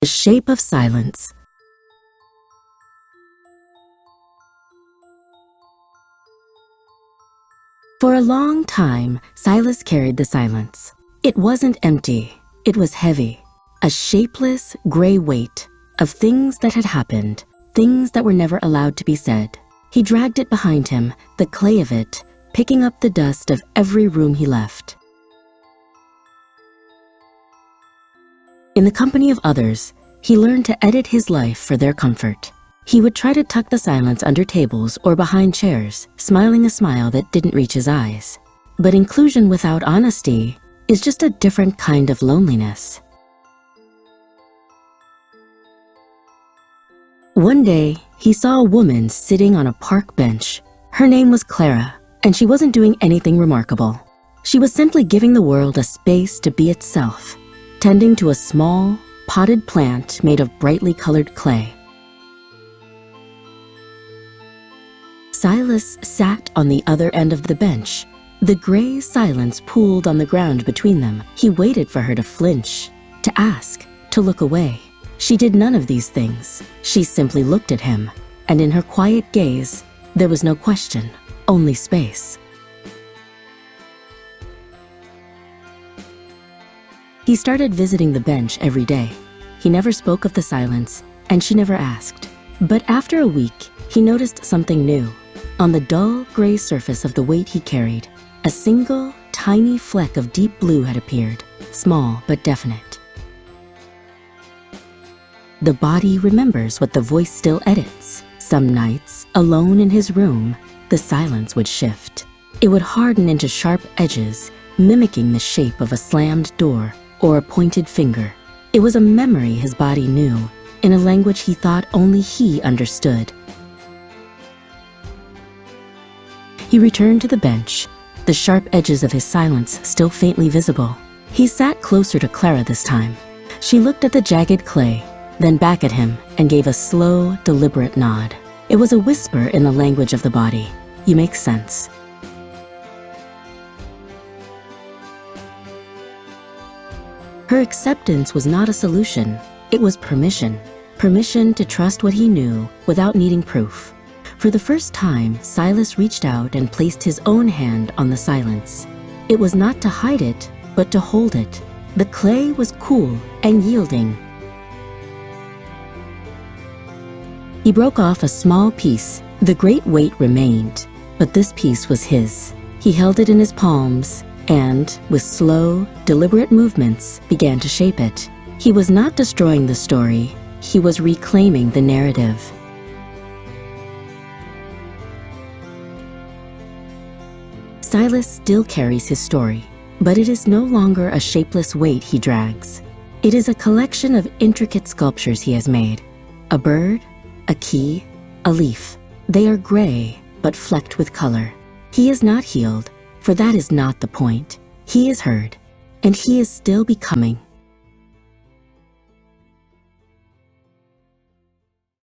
The shape of silence. For a long time, Silas carried the silence. It wasn't empty, it was heavy, a shapeless, gray weight of things that had happened, things that were never allowed to be said. He dragged it behind him, the clay of it, picking up the dust of every room he left. In the company of others, he learned to edit his life for their comfort. He would try to tuck the silence under tables or behind chairs, smiling a smile that didn't reach his eyes. But inclusion without honesty is just a different kind of loneliness. One day, he saw a woman sitting on a park bench. Her name was Clara, and she wasn't doing anything remarkable. She was simply giving the world a space to be itself, tending to a small, potted plant made of brightly colored clay. Silas sat on the other end of the bench. The gray silence pooled on the ground between them. He waited for her to flinch, to ask, to look away. She did none of these things. She simply looked at him, and in her quiet gaze, there was no question, only space. He started visiting the bench every day. He never spoke of the silence, and she never asked. But after a week, he noticed something new. On the dull, gray surface of the weight he carried, a single, tiny fleck of deep blue had appeared, small but definite. The body remembers what the voice still edits. Some nights, alone in his room, the silence would shift. It would harden into sharp edges, mimicking the shape of a slammed door or a pointed finger. It was a memory his body knew, in a language he thought only he understood. He returned to the bench, the sharp edges of his silence still faintly visible. He sat closer to Clara this time. She looked at the jagged clay, then back at him, and gave a slow, deliberate nod. It was a whisper in the language of the body. You make sense. Her acceptance was not a solution. It was permission. Permission to trust what he knew without needing proof. For the first time, Silas reached out and placed his own hand on the silence. It was not to hide it, but to hold it. The clay was cool and yielding. He broke off a small piece. The great weight remained, but this piece was his. He held it in his palms and, with slow, deliberate movements, began to shape it. He was not destroying the story. He was reclaiming the narrative. Silas still carries his story, but it is no longer a shapeless weight he drags. It is a collection of intricate sculptures he has made. A bird, a key, a leaf. They are gray, but flecked with color. He is not healed, for that is not the point. He is heard, and he is still becoming.